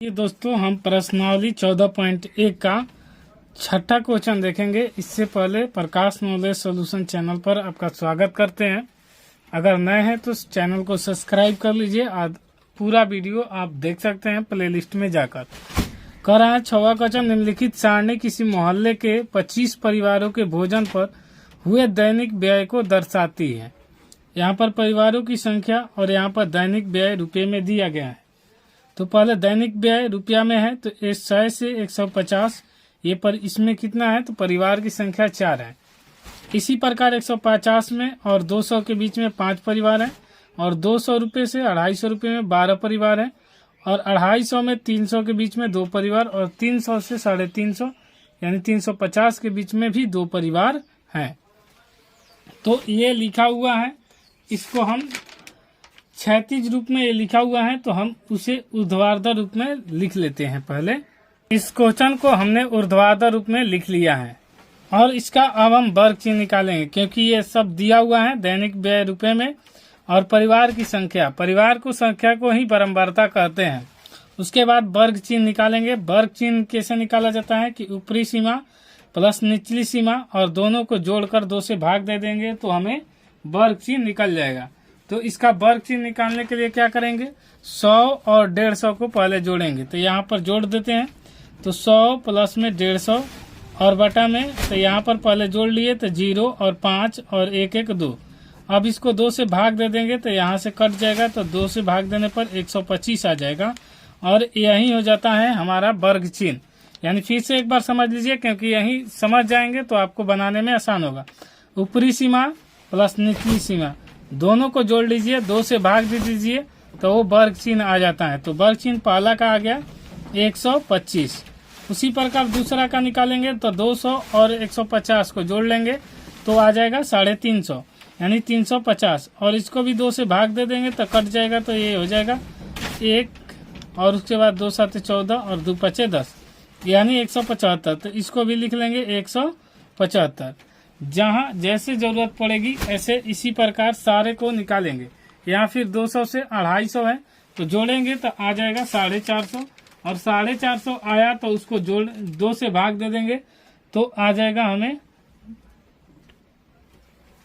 ये दोस्तों हम प्रश्नावली 14.1 का छठा क्वेश्चन देखेंगे। इससे पहले प्रकाश नॉलेज सॉल्यूशन चैनल पर आपका स्वागत करते हैं। अगर नए हैं तो इस चैनल को सब्सक्राइब कर लीजिए। आज पूरा वीडियो आप देख सकते हैं प्लेलिस्ट में जाकर। कह रहा है छठवां क्वेश्चन, निम्नलिखित सारणी किसी मोहल्ले के 25 परिवारों के भोजन पर हुए दैनिक व्यय को दर्शाती है। यहाँ पर परिवारों की संख्या और यहाँ पर दैनिक व्यय रुपये में दिया गया है। तो पहले दैनिक व्यय रुपया में है तो 100 से 150, ये पर इसमें कितना है तो परिवार की संख्या 4 है। इसी प्रकार 150 में और 200 के बीच में 5 परिवार हैं और 200 रुपये से 250 रुपये में 12 परिवार हैं और 250 में 300 के बीच में 2 परिवार और 300 से 350 यानी 350 के बीच में भी 2 परिवार हैं। तो ये लिखा हुआ है, इसको हम क्षैतिज रूप में ये लिखा हुआ है तो हम उसे ऊर्ध्वाधर रूप में लिख लेते हैं। पहले इस क्वेश्चन को हमने ऊर्ध्वाधर रूप में लिख लिया है और इसका अब हम वर्ग चिन्ह निकालेंगे, क्योंकि ये सब दिया हुआ है दैनिक व्यय रुपए में और परिवार की संख्या, परिवार को संख्या को ही बारंबारता कहते हैं। उसके बाद वर्ग चिन्ह निकालेंगे। वर्ग चिन्ह कैसे निकाला जाता है कि ऊपरी सीमा प्लस निचली सीमा और दोनों को जोड़कर 2 से भाग दे देंगे तो हमें वर्ग चिन्ह निकल जाएगा। तो इसका वर्ग चिन्ह निकालने के लिए क्या करेंगे, 100 और 150 को पहले जोड़ेंगे। तो यहाँ पर जोड़ देते हैं तो 100 प्लस में 150 और बटा में, तो यहाँ पर पहले जोड़ लिए तो 0 और 5 और 1 1 2। अब इसको 2 से भाग दे देंगे तो यहाँ से कट जाएगा, तो 2 से भाग देने पर 125 आ जाएगा और यही हो जाता है हमारा वर्ग चिन्ह। यानी फिर से एक बार समझ लीजिए, क्योंकि यही समझ जाएंगे तो आपको बनाने में आसान होगा। ऊपरी सीमा प्लस निचली सीमा दोनों को जोड़ लीजिए, 2 से भाग दे दीजिए तो वो वर्ग चिन्ह आ जाता है। तो वर्ग चिन्ह पहला का आ गया 125। उसी प्रकार दूसरा का निकालेंगे तो 200 और 150 को जोड़ लेंगे तो आ जाएगा 350 यानी 350 और इसको भी 2 से भाग दे देंगे तो कट जाएगा, तो ये हो जाएगा 1 और उसके बाद 2 7 14 और 2 5 10 यानी 175। तो इसको भी लिख लेंगे 175। जहाँ जैसे जरूरत पड़ेगी ऐसे इसी प्रकार सारे को निकालेंगे। यहाँ फिर 200 से 250 है तो जोड़ेंगे तो आ जाएगा 450 और 450 आया तो उसको जोड़ 2 से भाग दे देंगे तो आ जाएगा हमें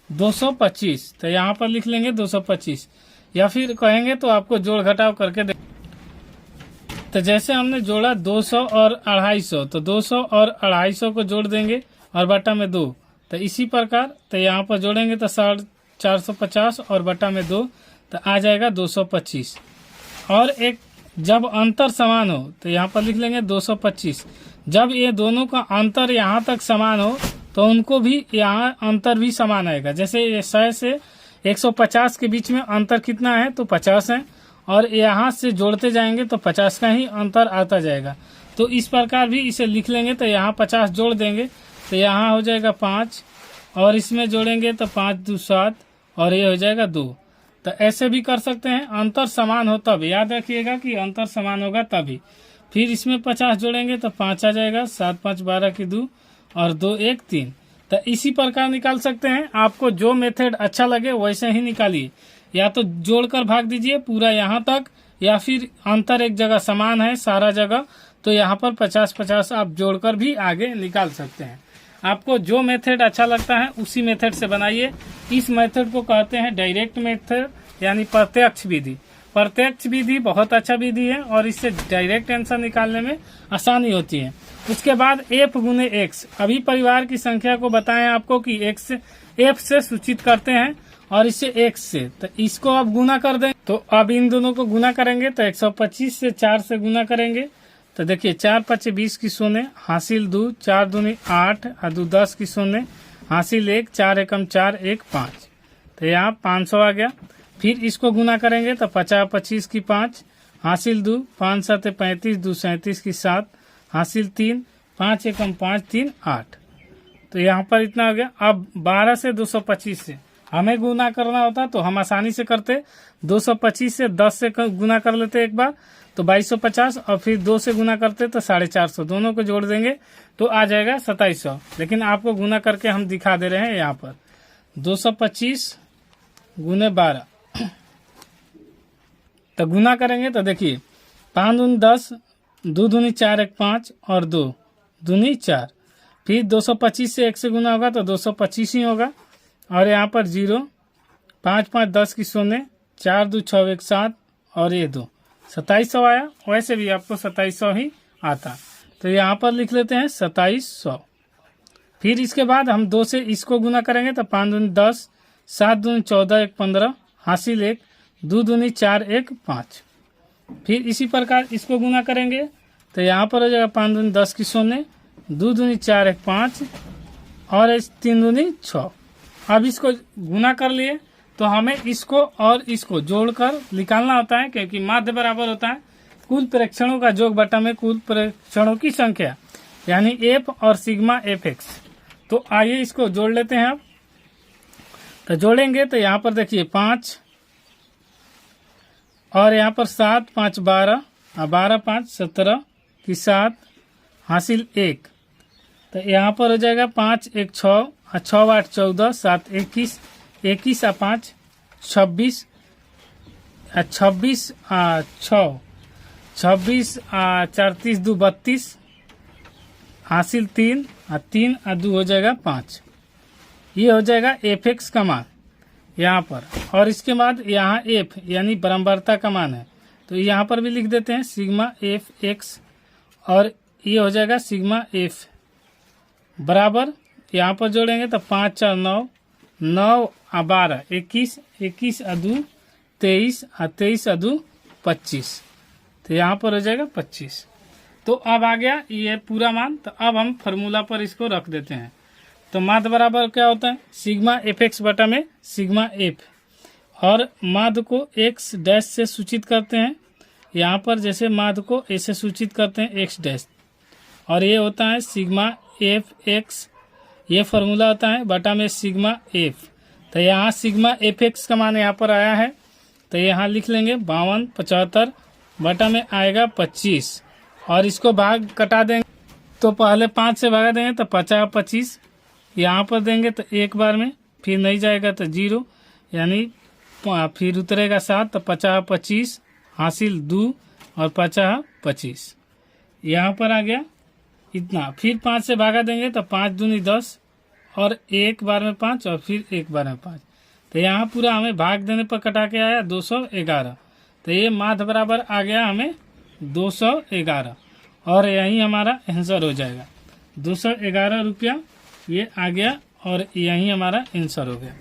225। तो यहाँ पर लिख लेंगे 225 या फिर कहेंगे तो आपको जोड़ घटाव करके दे। तो जैसे हमने जोड़ा 200 और 250 तो 200 और 250 को जोड़ देंगे और बटा में 2। तो इसी प्रकार तो यहाँ पर जोड़ेंगे तो 450 और बटा में 2 तो आ जाएगा 225। और एक जब अंतर समान हो तो यहाँ पर लिख लेंगे 225। जब ये दोनों का अंतर यहाँ तक समान हो तो उनको भी यहाँ अंतर भी समान आएगा। जैसे ये 100 से 150 के बीच में अंतर कितना है तो 50 है और यहाँ से जोड़ते जाएंगे तो 50 का ही अंतर आता जाएगा। तो इस प्रकार भी इसे लिख लेंगे तो यहाँ 50 जोड़ देंगे तो यहाँ हो जाएगा 5 और इसमें जोड़ेंगे तो 5 2 7 और ये हो जाएगा 2। तो ऐसे भी कर सकते हैं, अंतर समान हो तब, याद रखिएगा कि अंतर समान होगा तभी। फिर इसमें 50 जोड़ेंगे तो 5 आ जाएगा, 7 5 12 की 2 और 2 1 3। तो इसी प्रकार निकाल सकते हैं। आपको जो मेथड अच्छा लगे वैसे ही निकालिए, या तो जोड़कर भाग दीजिए पूरा यहाँ तक, या फिर अंतर एक जगह समान है सारा जगह तो यहाँ पर 50-50 आप जोड़कर भी आगे निकाल सकते हैं। आपको जो मेथड अच्छा लगता है उसी मेथड से बनाइए। इस मेथड को कहते हैं डायरेक्ट मेथड यानी प्रत्यक्ष विधि। प्रत्यक्ष विधि बहुत अच्छा विधि है और इससे डायरेक्ट आंसर निकालने में आसानी होती है। उसके बाद f गुने x, अभी परिवार की संख्या को बताएं आपको कि x f से सूचित करते हैं और इसे x से, तो इसको अब गुना कर दें। तो अब इन दोनों को गुना करेंगे तो 125 से 4 से गुना करेंगे तो देखिए 4 5 20 की शून्य हासिल 2, 4 दूनी 8 और 2 10 की शून्य हासिल 1, 4 एकम 4 1 5। तो यहाँ 500 आ गया। फिर इसको गुना करेंगे तो 50 25 की 5 हासिल 2, 5 7 35 2 37 की 7 हासिल 3, 5 एकम 5 3 8। तो यहाँ पर इतना हो गया। अब 12 से 225 से हमें गुना करना होता तो हम आसानी से करते, 225 से 10 से गुना कर लेते एक बार तो 2250 और फिर 2 से गुना करते तो 450, दोनों को जोड़ देंगे तो आ जाएगा 2700। लेकिन आपको गुना करके हम दिखा दे रहे हैं यहाँ पर 225 गुने 12 तो गुना करेंगे तो देखिए 5 दूनी 10 2 दूनी 4 1 5 और 2 दूनी 4। फिर 225 से 1 से गुना होगा तो 225 ही होगा। और यहाँ पर 0 5 5 10 की शून्य 4 2 6 1 7 और ये 2 2700 आया। वैसे भी आपको 2700 ही आता, तो यहाँ पर लिख लेते हैं 2700। फिर इसके बाद हम 2 से इसको गुना करेंगे तो 5 दूनी 10 7 दूनी 14 1 15 हासिल 1 2 दूनी 4 1 5। फिर इसी प्रकार इसको गुना करेंगे तो यहाँ पर हो जाएगा 5 दूनी 10 की शून्य 2 दूनी 4 1 5 और 3 दूनी 6। अब इसको गुना कर लिए तो हमें इसको और इसको जोड़कर निकालना होता है, क्योंकि माध्य बराबर होता है कुल प्रेक्षणों का योग बटा में कुल प्रेक्षणों की संख्या, यानी एफ और सिग्मा एफ एक्स। तो आइए इसको जोड़ लेते हैं। अब तो जोड़ेंगे तो यहाँ पर देखिए 5 और यहाँ पर 7 5 12 और 12 5 17 की 7 हासिल 1। तो यहाँ पर हो जाएगा 5 1 6 और 6 8 14 7 21 21 और 5 26 26 6 26 4 30 2 32 हासिल 3 और 3 और 2 हो जाएगा 5। ये हो जाएगा एफ एक्स का मान यहाँ पर। और इसके बाद यहाँ एफ यानी बराबरता का मान है, तो यहाँ पर भी लिख देते हैं सिग्मा एफ एक्स और ये हो जाएगा सिग्मा एफ बराबर। यहाँ पर जोड़ेंगे तो 5 4 9 9 और 12 21 21 और 2 23 और 23 और 2 25। तो यहाँ पर हो जाएगा 25। तो अब आ गया ये पूरा मान। तो अब हम फार्मूला पर इसको रख देते हैं। तो माध्य बराबर क्या होता है सिग्मा एफ एक्स बटा में सिग्मा एफ, और माध्य को एक्स डैश से सूचित करते हैं। यहाँ पर जैसे माध्य को ए से सूचित करते हैं एक्स डैश, और ये होता है सिग्मा एफ एक्स। ये फार्मूला होता है बटा में सिग्मा एफ। तो यहाँ सिग्मा एफ एक्स का मान यहाँ पर आया है, तो यहाँ लिख लेंगे 52 75 बटा में आएगा 25, और इसको भाग कटा देंगे तो पहले 5 से भागा देंगे तो 50 25 यहाँ पर देंगे तो एक बार में, फिर नहीं जाएगा तो 0 यानी फिर उतरेगा 7 तो 50 25 हासिल 2 और 50 25 यहाँ पर आ गया इतना। फिर 5 से भागा देंगे तो 5 दूनी 10 और एक बार में 5 और फिर एक बार में 5। तो यहाँ पूरा हमें भाग देने पर कटा के आया 211। तो ये माध्य बराबर आ गया हमें 211, और यही हमारा आंसर हो जाएगा 211 रुपया। ये आ गया और यही हमारा आंसर हो गया।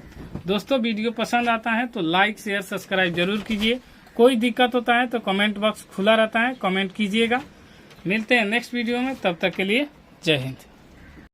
दोस्तों वीडियो पसंद आता है तो लाइक शेयर सब्सक्राइब जरूर कीजिए। कोई दिक्कत होता है तो कमेंट बॉक्स खुला रहता है, कमेंट कीजिएगा। मिलते हैं नेक्स्ट वीडियो में, तब तक के लिए जय हिंद।